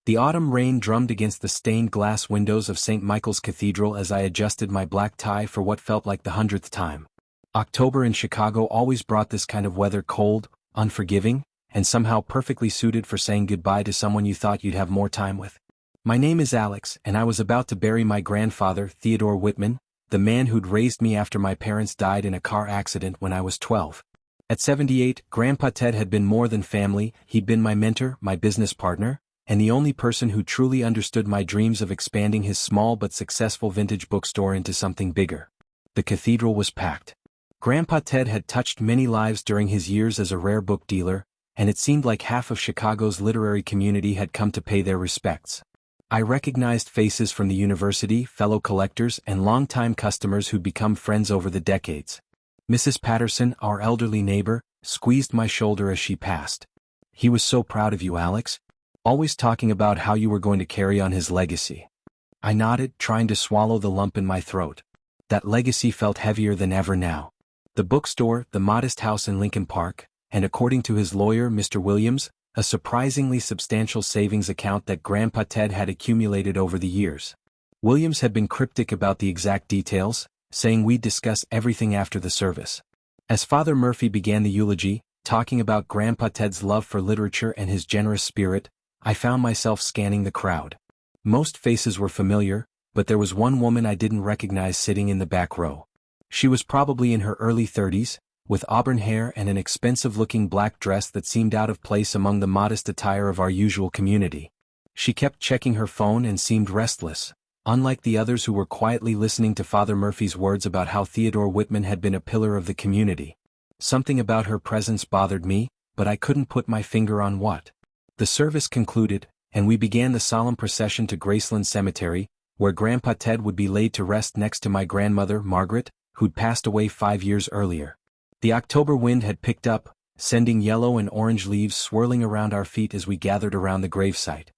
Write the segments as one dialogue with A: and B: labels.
A: The autumn rain drummed against the stained glass windows of St. Michael's Cathedral as I adjusted my black tie for what felt like the 100th time. October in Chicago always brought this kind of weather, cold, unforgiving, and somehow perfectly suited for saying goodbye to someone you thought you'd have more time with. My name is Alex, and I was about to bury my grandfather, Theodore Whitman, the man who'd raised me after my parents died in a car accident when I was 12. At 78, Grandpa Ted had been more than family. He'd been my mentor, my business partner, and the only person who truly understood my dreams of expanding his small but successful vintage bookstore into something bigger. The cathedral was packed. Grandpa Ted had touched many lives during his years as a rare book dealer, and it seemed like half of Chicago's literary community had come to pay their respects. I recognized faces from the university, fellow collectors, and longtime customers who'd become friends over the decades. Mrs. Patterson, our elderly neighbor, squeezed my shoulder as she passed. "He was so proud of you, Alex. Always talking about how you were going to carry on his legacy." I nodded, trying to swallow the lump in my throat. That legacy felt heavier than ever now. The bookstore, the modest house in Lincoln Park, and according to his lawyer, Mr. Williams, a surprisingly substantial savings account that Grandpa Ted had accumulated over the years. Williams had been cryptic about the exact details, saying we'd discuss everything after the service. As Father Murphy began the eulogy, talking about Grandpa Ted's love for literature and his generous spirit, I found myself scanning the crowd. Most faces were familiar, but there was one woman I didn't recognize sitting in the back row. She was probably in her early 30s, with auburn hair and an expensive-looking black dress that seemed out of place among the modest attire of our usual community. She kept checking her phone and seemed restless, unlike the others who were quietly listening to Father Murphy's words about how Theodore Whitman had been a pillar of the community. Something about her presence bothered me, but I couldn't put my finger on what. The service concluded, and we began the solemn procession to Graceland Cemetery, where Grandpa Ted would be laid to rest next to my grandmother, Margaret, who'd passed away 5 years earlier. The October wind had picked up, sending yellow and orange leaves swirling around our feet as we gathered around the gravesite.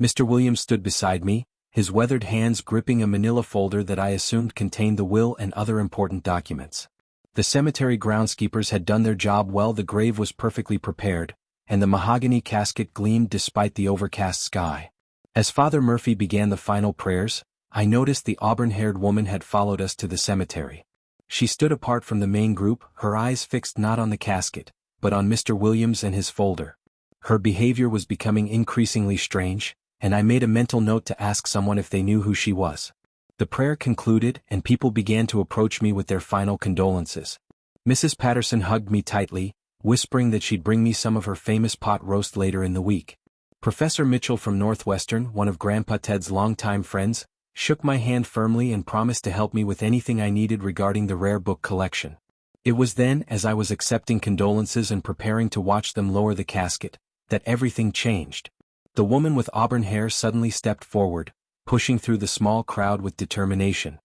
A: Mr. Williams stood beside me, his weathered hands gripping a manila folder that I assumed contained the will and other important documents. The cemetery groundskeepers had done their job well. The grave was perfectly prepared, and the mahogany casket gleamed despite the overcast sky. As Father Murphy began the final prayers, I noticed the auburn-haired woman had followed us to the cemetery. She stood apart from the main group, her eyes fixed not on the casket, but on Mr. Williams and his folder. Her behavior was becoming increasingly strange, and I made a mental note to ask someone if they knew who she was. The prayer concluded, and people began to approach me with their final condolences. Mrs. Patterson hugged me tightly, whispering that she'd bring me some of her famous pot roast later in the week. Professor Mitchell from Northwestern, one of Grandpa Ted's longtime friends, shook my hand firmly and promised to help me with anything I needed regarding the rare book collection. It was then, as I was accepting condolences and preparing to watch them lower the casket, that everything changed. The woman with auburn hair suddenly stepped forward, pushing through the small crowd with determination.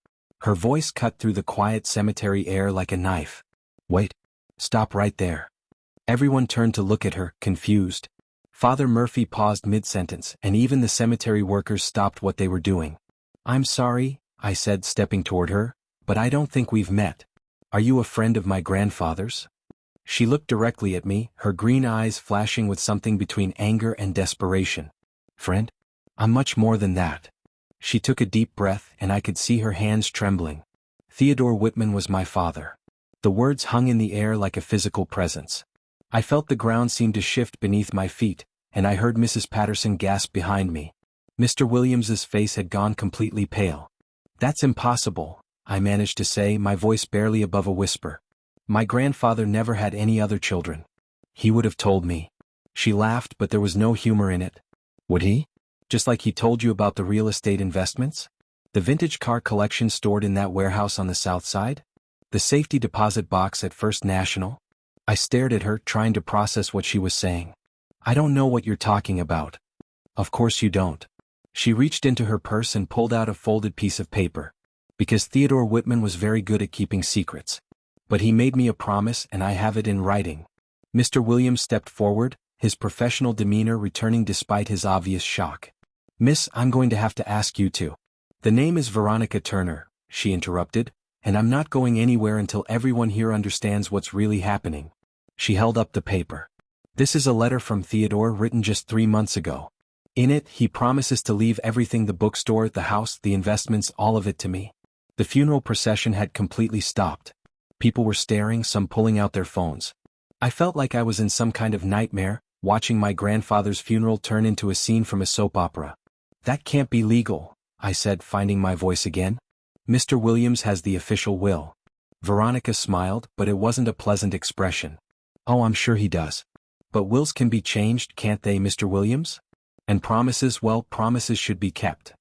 A: Her voice cut through the quiet cemetery air like a knife. "Wait. Stop right there." Everyone turned to look at her, confused. Father Murphy paused mid-sentence, and even the cemetery workers stopped what they were doing. "I'm sorry," I said, stepping toward her, "but I don't think we've met. Are you a friend of my grandfather's?" She looked directly at me, her green eyes flashing with something between anger and desperation. "Friend? I'm much more than that." She took a deep breath, and I could see her hands trembling. "Theodore Whitman was my father." The words hung in the air like a physical presence. I felt the ground seem to shift beneath my feet, and I heard Mrs. Patterson gasp behind me. Mr. Williams's face had gone completely pale. "That's impossible," I managed to say, my voice barely above a whisper. "My grandfather never had any other children. He would have told me." She laughed, but there was no humor in it. "Would he? Just like he told you about the real estate investments? The vintage car collection stored in that warehouse on the south side? The safety deposit box at First National?" I stared at her, trying to process what she was saying. "I don't know what you're talking about." "Of course you don't." She reached into her purse and pulled out a folded piece of paper. "Because Theodore Whitman was very good at keeping secrets. But he made me a promise, and I have it in writing." Mr. Williams stepped forward, his professional demeanor returning despite his obvious shock. "Miss, I'm going to have to ask you to." "The name is Veronica Turner," she interrupted, "and I'm not going anywhere until everyone here understands what's really happening." She held up the paper. "This is a letter from Theodore written just 3 months ago. In it, he promises to leave everything, the bookstore, the house, the investments, all of it to me. The funeral procession had completely stopped. People were staring, some pulling out their phones. I felt like I was in some kind of nightmare, watching my grandfather's funeral turn into a scene from a soap opera. That can't be legal, I said, finding my voice again. Mr. Williams has the official will. Veronica smiled, but it wasn't a pleasant expression. Oh, I'm sure he does. But wills can be changed, can't they, Mr. Williams? And promises, well, promises should be kept.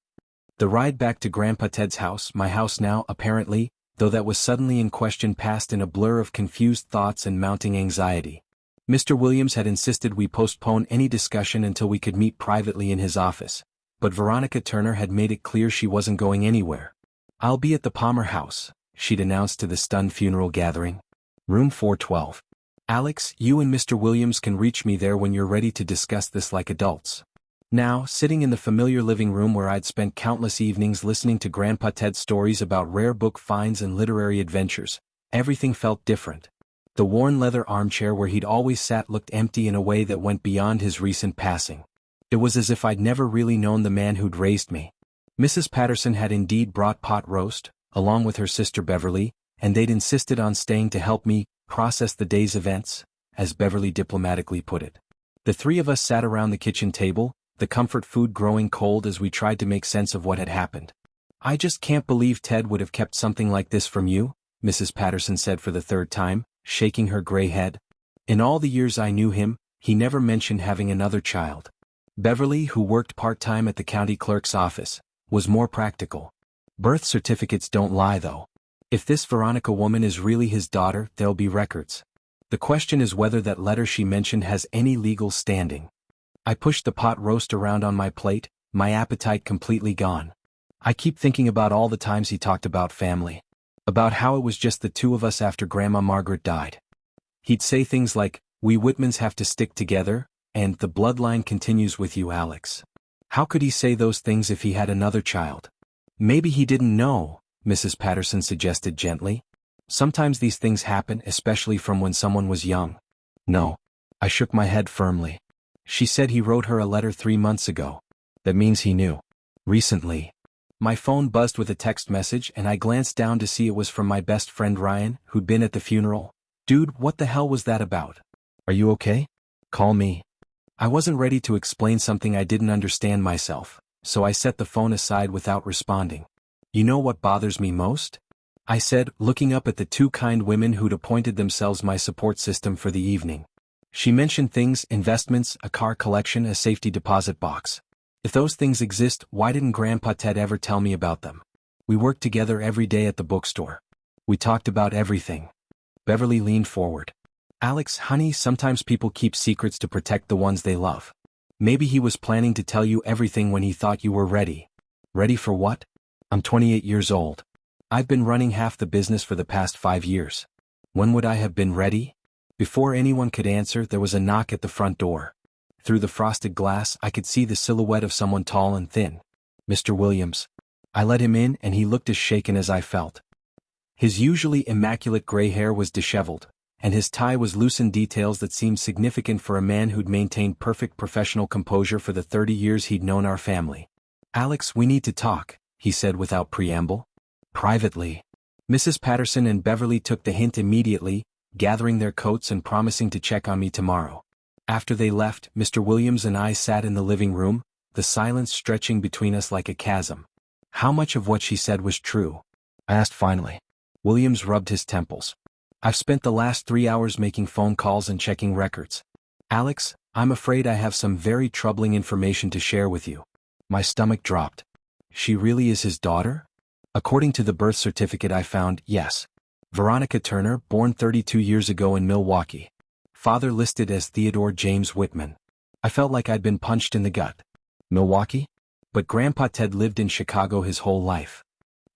A: The ride back to Grandpa Ted's house, my house now, apparently, though that was suddenly in question, passed in a blur of confused thoughts and mounting anxiety. Mr. Williams had insisted we postpone any discussion until we could meet privately in his office, but Veronica Turner had made it clear she wasn't going anywhere. I'll be at the Palmer house, she'd announced to the stunned funeral gathering. Room 412. Alex, you and Mr. Williams can reach me there when you're ready to discuss this like adults. Now, sitting in the familiar living room where I'd spent countless evenings listening to Grandpa Ted's stories about rare book finds and literary adventures, everything felt different. The worn leather armchair where he'd always sat looked empty in a way that went beyond his recent passing. It was as if I'd never really known the man who'd raised me. Mrs. Patterson had indeed brought pot roast, along with her sister Beverly, and they'd insisted on staying to help me process the day's events, as Beverly diplomatically put it. The three of us sat around the kitchen table, the comfort food growing cold as we tried to make sense of what had happened. I just can't believe Ted would have kept something like this from you, Mrs. Patterson said for the third time, shaking her gray head. In all the years I knew him, he never mentioned having another child. Beverly, who worked part-time at the county clerk's office, was more practical. Birth certificates don't lie, though. If this Veronica woman is really his daughter, there'll be records. The question is whether that letter she mentioned has any legal standing. I pushed the pot roast around on my plate, my appetite completely gone. I keep thinking about all the times he talked about family. About how it was just the two of us after Grandma Margaret died. He'd say things like, "We Whitmans have to stick together," and "the bloodline continues with you, Alex." How could he say those things if he had another child? Maybe he didn't know, Mrs. Patterson suggested gently. Sometimes these things happen, especially from when someone was young. No. I shook my head firmly. She said he wrote her a letter 3 months ago. That means he knew. Recently. My phone buzzed with a text message and I glanced down to see it was from my best friend Ryan, who'd been at the funeral. Dude, what the hell was that about? Are you okay? Call me. I wasn't ready to explain something I didn't understand myself, so I set the phone aside without responding. You know what bothers me most? I said, looking up at the two kind women who'd appointed themselves my support system for the evening. She mentioned things, investments, a car collection, a safety deposit box. If those things exist, why didn't Grandpa Ted ever tell me about them? We worked together every day at the bookstore. We talked about everything. Beverly leaned forward. Alex, honey, sometimes people keep secrets to protect the ones they love. Maybe he was planning to tell you everything when he thought you were ready. Ready for what? I'm 28 years old. I've been running half the business for the past 5 years. When would I have been ready? Before anyone could answer, there was a knock at the front door. Through the frosted glass, I could see the silhouette of someone tall and thin. Mr. Williams. I let him in and he looked as shaken as I felt. His usually immaculate gray hair was disheveled, and his tie was loose in details that seemed significant for a man who'd maintained perfect professional composure for the 30 years he'd known our family. Alex, we need to talk, he said without preamble. Privately. Mrs. Patterson and Beverly took the hint immediately, gathering their coats and promising to check on me tomorrow. After they left, Mr. Williams and I sat in the living room, the silence stretching between us like a chasm. How much of what she said was true? I asked finally. Williams rubbed his temples. I've spent the last 3 hours making phone calls and checking records. Alex, I'm afraid I have some very troubling information to share with you. My stomach dropped. She really is his daughter? According to the birth certificate I found, yes. Veronica Turner, born 32 years ago in Milwaukee. Father listed as Theodore James Whitman. I felt like I'd been punched in the gut. Milwaukee? But Grandpa Ted lived in Chicago his whole life.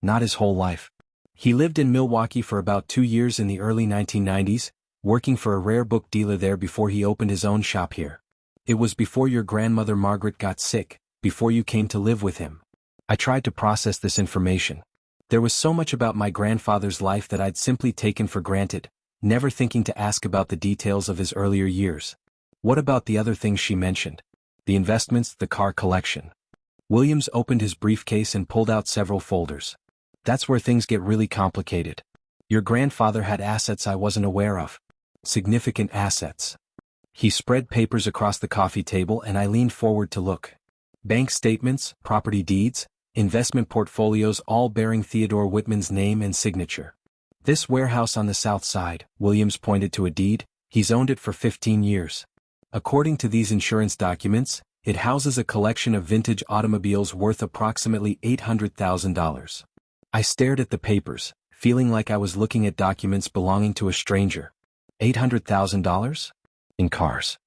A: Not his whole life. He lived in Milwaukee for about 2 years in the early 1990s, working for a rare book dealer there before he opened his own shop here. It was before your grandmother Margaret got sick, before you came to live with him. I tried to process this information. There was so much about my grandfather's life that I'd simply taken for granted, never thinking to ask about the details of his earlier years. What about the other things she mentioned? the investments, the car collection. Williams opened his briefcase and pulled out several folders. That's where things get really complicated. Your grandfather had assets I wasn't aware of. Significant assets. He spread papers across the coffee table and I leaned forward to look. Bank statements, property deeds, investment portfolios, all bearing Theodore Whitman's name and signature. This warehouse on the south side, Williams pointed to a deed, he's owned it for 15 years. According to these insurance documents, it houses a collection of vintage automobiles worth approximately $800,000. I stared at the papers, feeling like I was looking at documents belonging to a stranger. $800,000? In cars.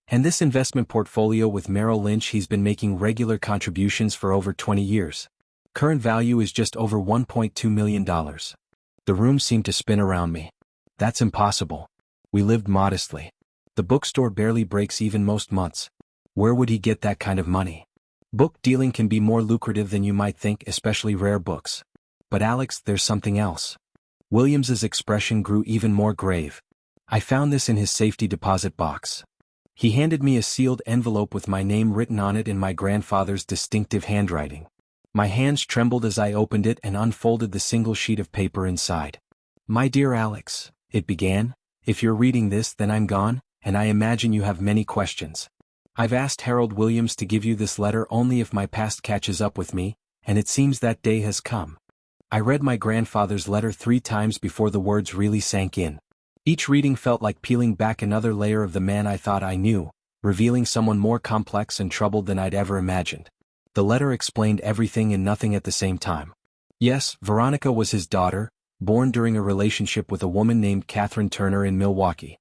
A: And this investment portfolio with Merrill Lynch, he's been making regular contributions for over 20 years. Current value is just over $1.2 million. The room seemed to spin around me. That's impossible. We lived modestly. The bookstore barely breaks even most months. Where would he get that kind of money? Book dealing can be more lucrative than you might think, especially rare books. But Alex, there's something else. Williams's expression grew even more grave. I found this in his safety deposit box. He handed me a sealed envelope with my name written on it in my grandfather's distinctive handwriting. My hands trembled as I opened it and unfolded the single sheet of paper inside. My dear Alex, it began, if you're reading this then I'm gone, and I imagine you have many questions. I've asked Harold Williams to give you this letter only if my past catches up with me, and it seems that day has come. I read my grandfather's letter 3 times before the words really sank in. Each reading felt like peeling back another layer of the man I thought I knew, revealing someone more complex and troubled than I'd ever imagined. The letter explained everything and nothing at the same time. Yes, Veronica was his daughter, born during a relationship with a woman named Catherine Turner in Milwaukee.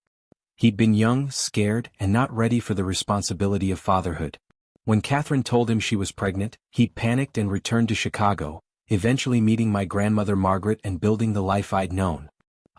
A: He'd been young, scared, and not ready for the responsibility of fatherhood. When Catherine told him she was pregnant, he panicked and returned to Chicago, eventually meeting my grandmother Margaret and building the life I'd known.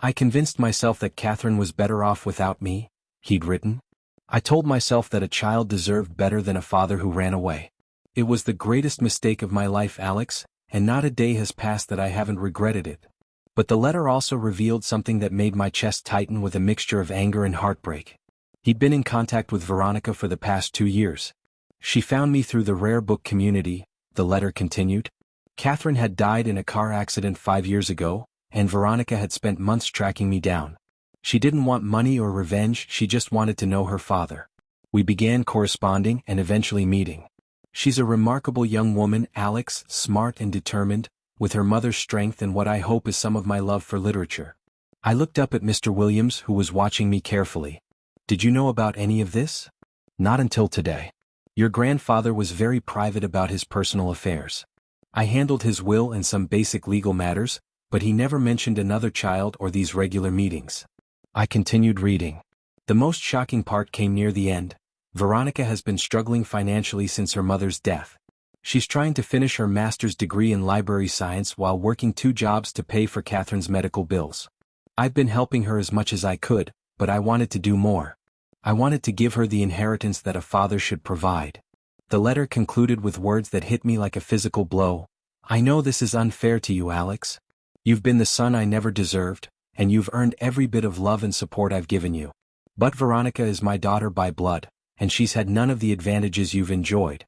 A: I convinced myself that Catherine was better off without me, he'd written. I told myself that a child deserved better than a father who ran away. It was the greatest mistake of my life, Alex, and not a day has passed that I haven't regretted it. But the letter also revealed something that made my chest tighten with a mixture of anger and heartbreak. He'd been in contact with Veronica for the past 2 years. She found me through the rare book community, the letter continued. Catherine had died in a car accident 5 years ago, and Veronica had spent months tracking me down. She didn't want money or revenge, she just wanted to know her father. We began corresponding and eventually meeting. She's a remarkable young woman, Alex, smart and determined, with her mother's strength and what I hope is some of my love for literature. I looked up at Mr. Williams, who was watching me carefully. Did you know about any of this? Not until today. Your grandfather was very private about his personal affairs. I handled his will and some basic legal matters, but he never mentioned another child or these regular meetings. I continued reading. The most shocking part came near the end. Veronica has been struggling financially since her mother's death. She's trying to finish her master's degree in library science while working 2 jobs to pay for Catherine's medical bills. I've been helping her as much as I could, but I wanted to do more. I wanted to give her the inheritance that a father should provide. The letter concluded with words that hit me like a physical blow. I know this is unfair to you, Alex. You've been the son I never deserved, and you've earned every bit of love and support I've given you. But Veronica is my daughter by blood, and she's had none of the advantages you've enjoyed.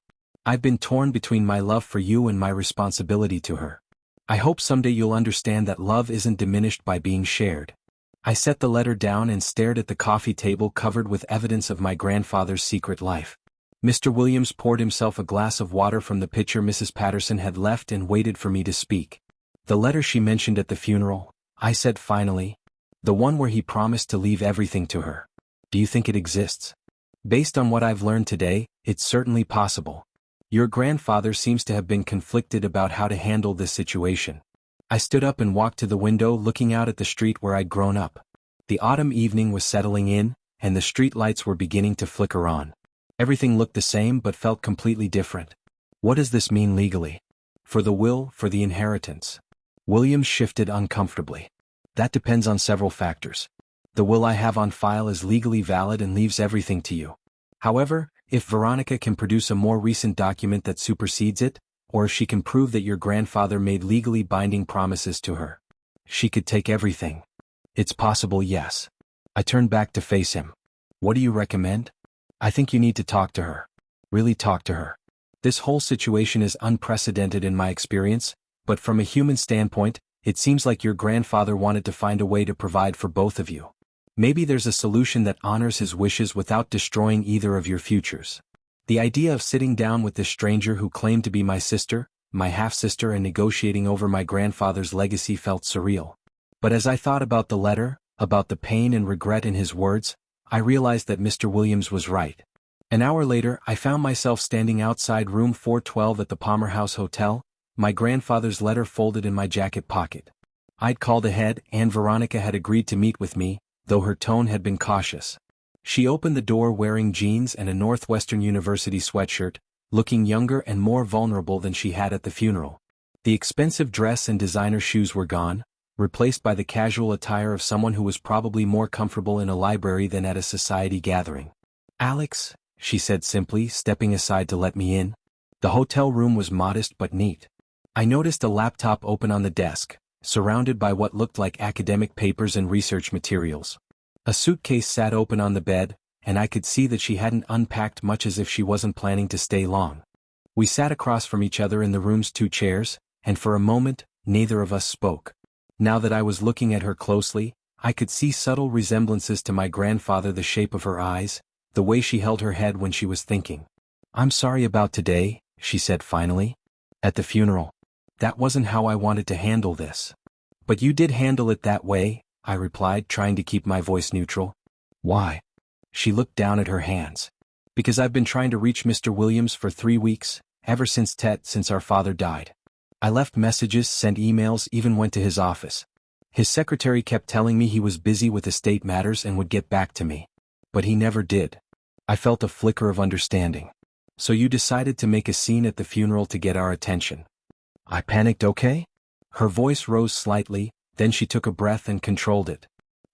A: I've been torn between my love for you and my responsibility to her. I hope someday you'll understand that love isn't diminished by being shared. I set the letter down and stared at the coffee table covered with evidence of my grandfather's secret life. Mr. Williams poured himself a glass of water from the pitcher Mrs. Patterson had left and waited for me to speak. The letter she mentioned at the funeral, I said finally. The one where he promised to leave everything to her. Do you think it exists? Based on what I've learned today, it's certainly possible. Your grandfather seems to have been conflicted about how to handle this situation. I stood up and walked to the window looking out at the street where I'd grown up. The autumn evening was settling in, and the street lights were beginning to flicker on. Everything looked the same but felt completely different. What does this mean legally? For the will, for the inheritance? Williams shifted uncomfortably. That depends on several factors. The will I have on file is legally valid and leaves everything to you. However, if Veronica can produce a more recent document that supersedes it, or if she can prove that your grandfather made legally binding promises to her, she could take everything. It's possible, yes. I turned back to face him. What do you recommend? I think you need to talk to her. Really talk to her. This whole situation is unprecedented in my experience, but from a human standpoint, it seems like your grandfather wanted to find a way to provide for both of you. Maybe there's a solution that honors his wishes without destroying either of your futures. The idea of sitting down with this stranger who claimed to be my sister, my half-sister, and negotiating over my grandfather's legacy felt surreal. But as I thought about the letter, about the pain and regret in his words, I realized that Mr. Williams was right. An hour later, I found myself standing outside room 412 at the Palmer House Hotel, my grandfather's letter folded in my jacket pocket. I'd called ahead, and Veronica had agreed to meet with me, though her tone had been cautious. She opened the door wearing jeans and a Northwestern University sweatshirt, looking younger and more vulnerable than she had at the funeral. The expensive dress and designer shoes were gone, replaced by the casual attire of someone who was probably more comfortable in a library than at a society gathering. "Alex," she said simply, stepping aside to let me in. The hotel room was modest but neat. I noticed a laptop open on the desk, surrounded by what looked like academic papers and research materials. A suitcase sat open on the bed, and I could see that she hadn't unpacked much, as if she wasn't planning to stay long. We sat across from each other in the room's 2 chairs, and for a moment, neither of us spoke. Now that I was looking at her closely, I could see subtle resemblances to my grandfather: the shape of her eyes, the way she held her head when she was thinking. "I'm sorry about today," she said finally. "At the funeral. That wasn't how I wanted to handle this." "But you did handle it that way," I replied, trying to keep my voice neutral. "Why?" She looked down at her hands. "Because I've been trying to reach Mr. Williams for 3 weeks, ever since our father died. I left messages, sent emails, even went to his office. His secretary kept telling me he was busy with estate matters and would get back to me. But he never did." I felt a flicker of understanding. "So you decided to make a scene at the funeral to get our attention." I panicked. "Okay?" Her voice rose slightly, then she took a breath and controlled it.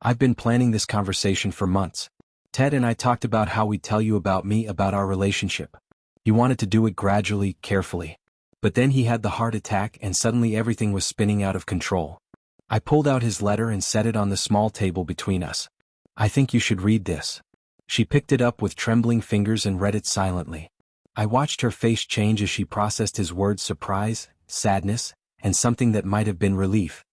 A: "I've been planning this conversation for months. Ted and I talked about how we'd tell you about me, about our relationship. He wanted to do it gradually, carefully. But then he had the heart attack, and suddenly everything was spinning out of control." I pulled out his letter and set it on the small table between us. "I think you should read this." She picked it up with trembling fingers and read it silently. I watched her face change as she processed his words: surprise, sadness, and something that might have been relief.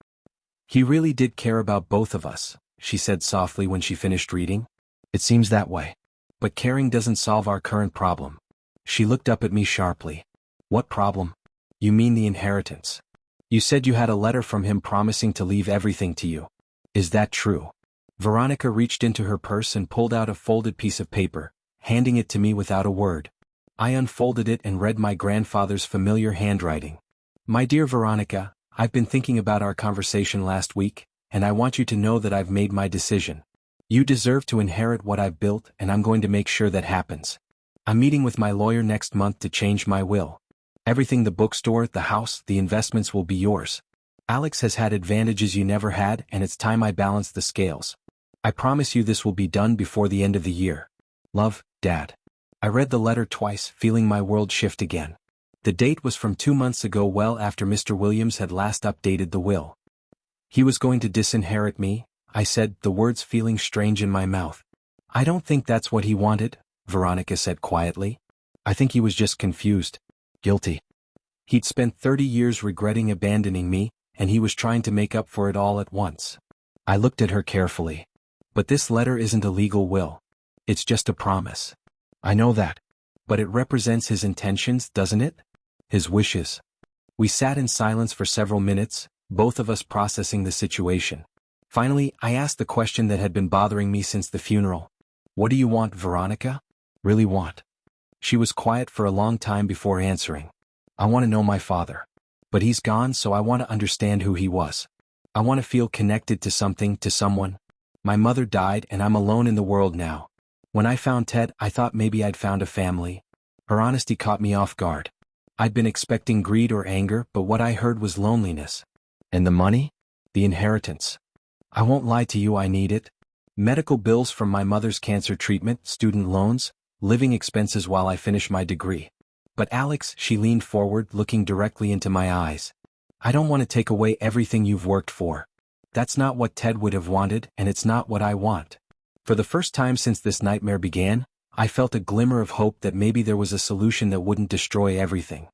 A: "He really did care about both of us," she said softly when she finished reading. "It seems that way. But caring doesn't solve our current problem." She looked up at me sharply. "What problem?" "You mean the inheritance. You said you had a letter from him promising to leave everything to you. Is that true?" Veronica reached into her purse and pulled out a folded piece of paper, handing it to me without a word. I unfolded it and read my grandfather's familiar handwriting. "My dear Veronica, I've been thinking about our conversation last week, and I want you to know that I've made my decision. You deserve to inherit what I've built, and I'm going to make sure that happens. I'm meeting with my lawyer next month to change my will. Everything, the bookstore, the house, the investments, will be yours. Alex has had advantages you never had, and it's time I balance the scales. I promise you this will be done before the end of the year. Love, Dad." I read the letter twice, feeling my world shift again. The date was from 2 months ago, well after Mr. Williams had last updated the will. "He was going to disinherit me," I said, the words feeling strange in my mouth. "I don't think that's what he wanted," Veronica said quietly. "I think he was just confused. Guilty. He'd spent 30 years regretting abandoning me, and he was trying to make up for it all at once." I looked at her carefully. "But this letter isn't a legal will. It's just a promise." "I know that. But it represents his intentions, doesn't it? His wishes." We sat in silence for several minutes, both of us processing the situation. Finally, I asked the question that had been bothering me since the funeral. "What do you want, Veronica? Really want?" She was quiet for a long time before answering. "I want to know my father. But he's gone, so I want to understand who he was. I want to feel connected to something, to someone. My mother died, and I'm alone in the world now. When I found Ted, I thought maybe I'd found a family." Her honesty caught me off guard. I'd been expecting greed or anger, but what I heard was loneliness. "And the money? The inheritance? I won't lie to you, I need it. Medical bills from my mother's cancer treatment, student loans, living expenses while I finish my degree. But Alex," she leaned forward, looking directly into my eyes, "I don't want to take away everything you've worked for. That's not what Ted would have wanted, and it's not what I want." For the first time since this nightmare began, I felt a glimmer of hope that maybe there was a solution that wouldn't destroy everything.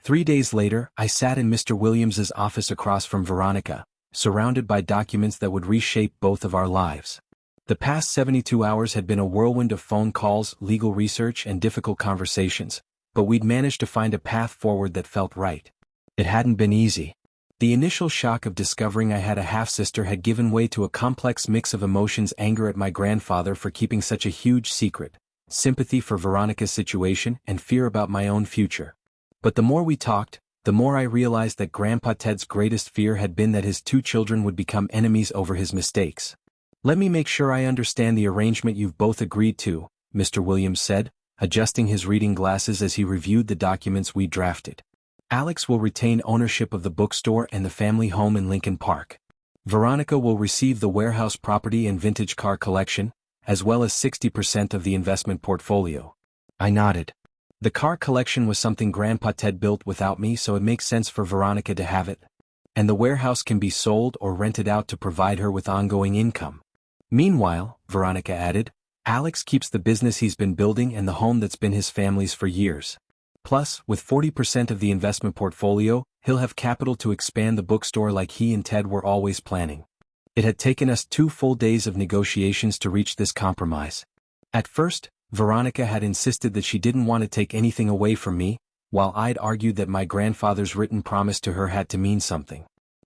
A: 3 days later, I sat in Mr. Williams's office across from Veronica, surrounded by documents that would reshape both of our lives. The past 72 hours had been a whirlwind of phone calls, legal research, and difficult conversations, but we'd managed to find a path forward that felt right. It hadn't been easy. The initial shock of discovering I had a half-sister had given way to a complex mix of emotions: anger at my grandfather for keeping such a huge secret, sympathy for Veronica's situation, and fear about my own future. But the more we talked, the more I realized that Grandpa Ted's greatest fear had been that his 2 children would become enemies over his mistakes. "Let me make sure I understand the arrangement you've both agreed to," Mr. Williams said, adjusting his reading glasses as he reviewed the documents we drafted. "Alex will retain ownership of the bookstore and the family home in Lincoln Park. Veronica will receive the warehouse property and vintage car collection, as well as 60% of the investment portfolio." I nodded. The car collection was something Grandpa Ted built without me, so it makes sense for Veronica to have it. And the warehouse can be sold or rented out to provide her with ongoing income. "Meanwhile," Veronica added, "Alex keeps the business he's been building and the home that's been his family's for years. Plus, with 40% of the investment portfolio, he'll have capital to expand the bookstore like he and Ted were always planning." It had taken us 2 full days of negotiations to reach this compromise. At first, Veronica had insisted that she didn't want to take anything away from me, while I'd argued that my grandfather's written promise to her had to mean something.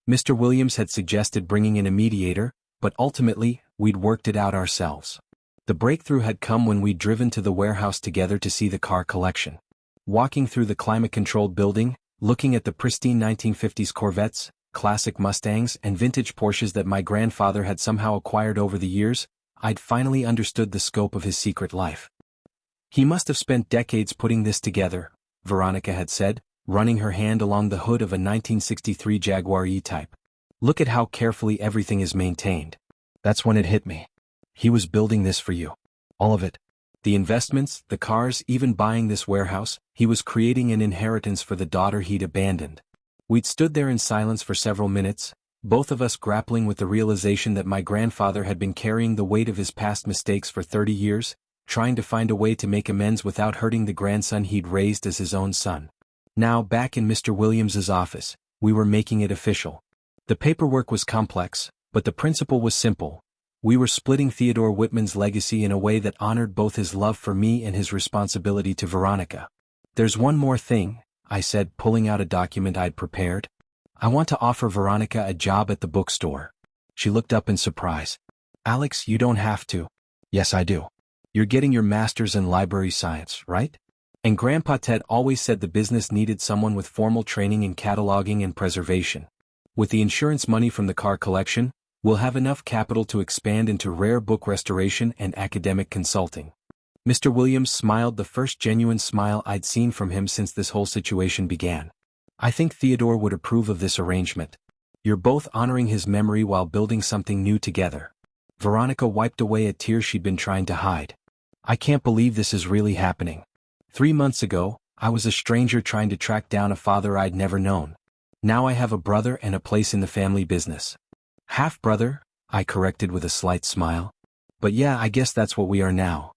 A: Mr. Williams had suggested bringing in a mediator, but ultimately, we'd worked it out ourselves. The breakthrough had come when we'd driven to the warehouse together to see the car collection. Walking through the climate-controlled building, looking at the pristine 1950s Corvettes, classic Mustangs, and vintage Porsches that my grandfather had somehow acquired over the years, I'd finally understood the scope of his secret life. "He must have spent decades putting this together," Veronica had said, running her hand along the hood of a 1963 Jaguar E-Type. "Look at how carefully everything is maintained." That's when it hit me. He was building this for you. All of it. The investments, the cars, even buying this warehouse. He was creating an inheritance for the daughter he'd abandoned. We'd stood there in silence for several minutes, both of us grappling with the realization that my grandfather had been carrying the weight of his past mistakes for 30 years, trying to find a way to make amends without hurting the grandson he'd raised as his own son. Now, back in Mr. Williams's office, we were making it official. The paperwork was complex, but the principle was simple. We were splitting Theodore Whitman's legacy in a way that honored both his love for me and his responsibility to Veronica. "There's one more thing," I said, pulling out a document I'd prepared. "I want to offer Veronica a job at the bookstore." She looked up in surprise. "Alex, you don't have to." "Yes, I do. You're getting your master's in library science, right? And Grandpa Ted always said the business needed someone with formal training in cataloging and preservation. With the insurance money from the car collection, we'll have enough capital to expand into rare book restoration and academic consulting." Mr. Williams smiled, the first genuine smile I'd seen from him since this whole situation began. "I think Theodore would approve of this arrangement. You're both honoring his memory while building something new together." Veronica wiped away a tear she'd been trying to hide. "I can't believe this is really happening. 3 months ago, I was a stranger trying to track down a father I'd never known. Now I have a brother and a place in the family business." "Half-brother," I corrected with a slight smile. "But yeah, I guess that's what we are now."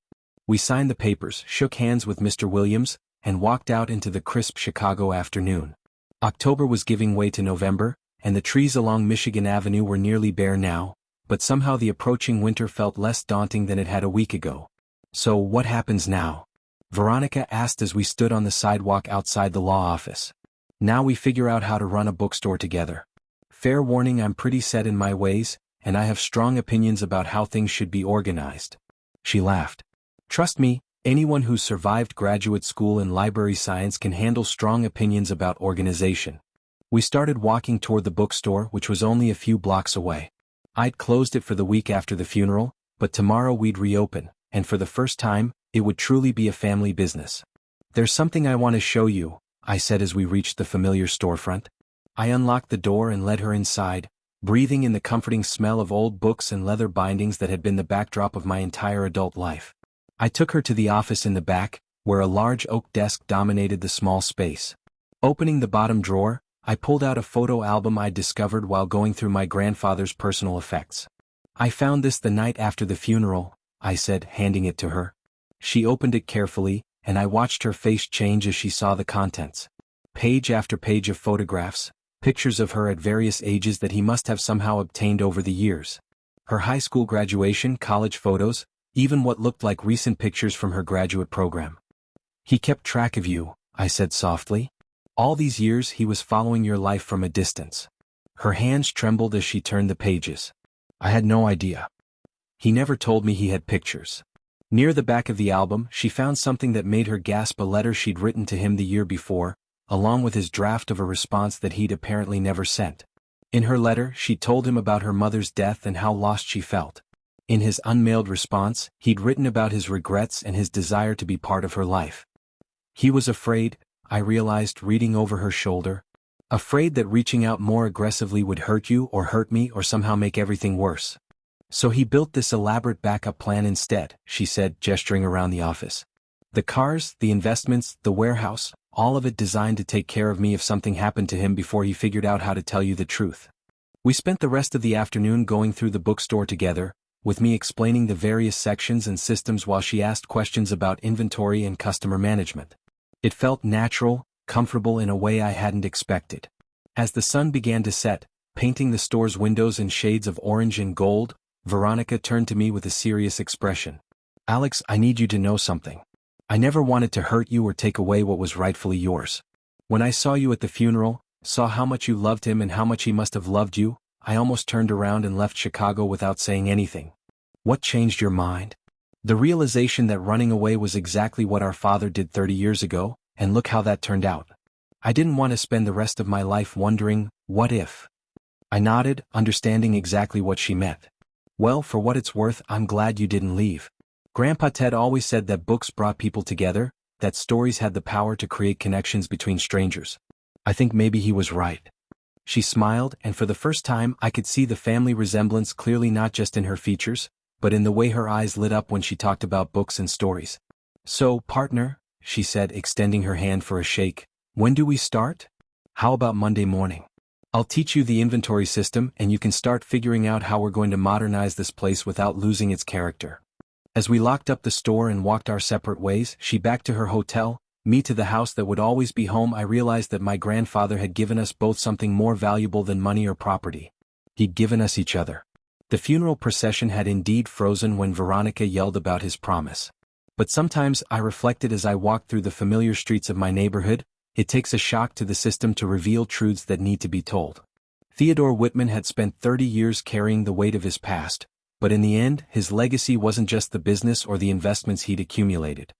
A: We signed the papers, shook hands with Mr. Williams, and walked out into the crisp Chicago afternoon. October was giving way to November, and the trees along Michigan Avenue were nearly bare now, but somehow the approaching winter felt less daunting than it had a week ago. "So what happens now?" Veronica asked as we stood on the sidewalk outside the law office. "Now we figure out how to run a bookstore together. Fair warning, I'm pretty set in my ways, and I have strong opinions about how things should be organized." She laughed. "Trust me, anyone who's survived graduate school in library science can handle strong opinions about organization." We started walking toward the bookstore, which was only a few blocks away. I'd closed it for the week after the funeral, but tomorrow we'd reopen, and for the first time, it would truly be a family business. "There's something I want to show you," I said as we reached the familiar storefront. I unlocked the door and led her inside, breathing in the comforting smell of old books and leather bindings that had been the backdrop of my entire adult life. I took her to the office in the back, where a large oak desk dominated the small space. Opening the bottom drawer, I pulled out a photo album I'd discovered while going through my grandfather's personal effects. "I found this the night after the funeral," I said, handing it to her. She opened it carefully, and I watched her face change as she saw the contents. Page after page of photographs, pictures of her at various ages that he must have somehow obtained over the years. Her high school graduation, college photos, even what looked like recent pictures from her graduate program. He kept track of you, I said softly. All these years he was following your life from a distance. Her hands trembled as she turned the pages. I had no idea. He never told me he had pictures. Near the back of the album, she found something that made her gasp, a letter she'd written to him the year before, along with his draft of a response that he'd apparently never sent. In her letter, she told him about her mother's death and how lost she felt. In his unmailed response, he'd written about his regrets and his desire to be part of her life. He was afraid, I realized reading over her shoulder. Afraid that reaching out more aggressively would hurt you or hurt me or somehow make everything worse. So he built this elaborate backup plan instead, she said, gesturing around the office. The cars, the investments, the warehouse, all of it designed to take care of me if something happened to him before he figured out how to tell you the truth. We spent the rest of the afternoon going through the bookstore together, with me explaining the various sections and systems while she asked questions about inventory and customer management. It felt natural, comfortable in a way I hadn't expected. As the sun began to set, painting the store's windows in shades of orange and gold, Veronica turned to me with a serious expression. Alex, I need you to know something. I never wanted to hurt you or take away what was rightfully yours. When I saw you at the funeral, saw how much you loved him and how much he must have loved you, I almost turned around and left Chicago without saying anything. What changed your mind? The realization that running away was exactly what our father did 30 years ago, and look how that turned out. I didn't want to spend the rest of my life wondering, what if? I nodded, understanding exactly what she meant. Well, for what it's worth, I'm glad you didn't leave. Grandpa Ted always said that books brought people together, that stories had the power to create connections between strangers. I think maybe he was right. She smiled, and for the first time I could see the family resemblance clearly, not just in her features, but in the way her eyes lit up when she talked about books and stories. So, partner, she said, extending her hand for a shake, when do we start? How about Monday morning? I'll teach you the inventory system and you can start figuring out how we're going to modernize this place without losing its character. As we locked up the store and walked our separate ways, she back to her hotel, me to the house that would always be home, I realized that my grandfather had given us both something more valuable than money or property. He'd given us each other. The funeral procession had indeed frozen when Veronica yelled about his promise. But sometimes, I reflected as I walked through the familiar streets of my neighborhood, it takes a shock to the system to reveal truths that need to be told. Theodore Whitman had spent 30 years carrying the weight of his past, but in the end, his legacy wasn't just the business or the investments he'd accumulated.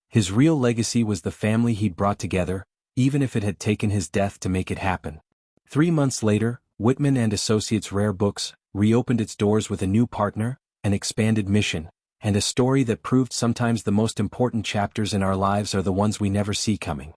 A: His real legacy was the family he'd brought together, even if it had taken his death to make it happen. 3 months later, Whitman and Associates Rare Books reopened its doors with a new partner, an expanded mission, and a story that proved sometimes the most important chapters in our lives are the ones we never see coming.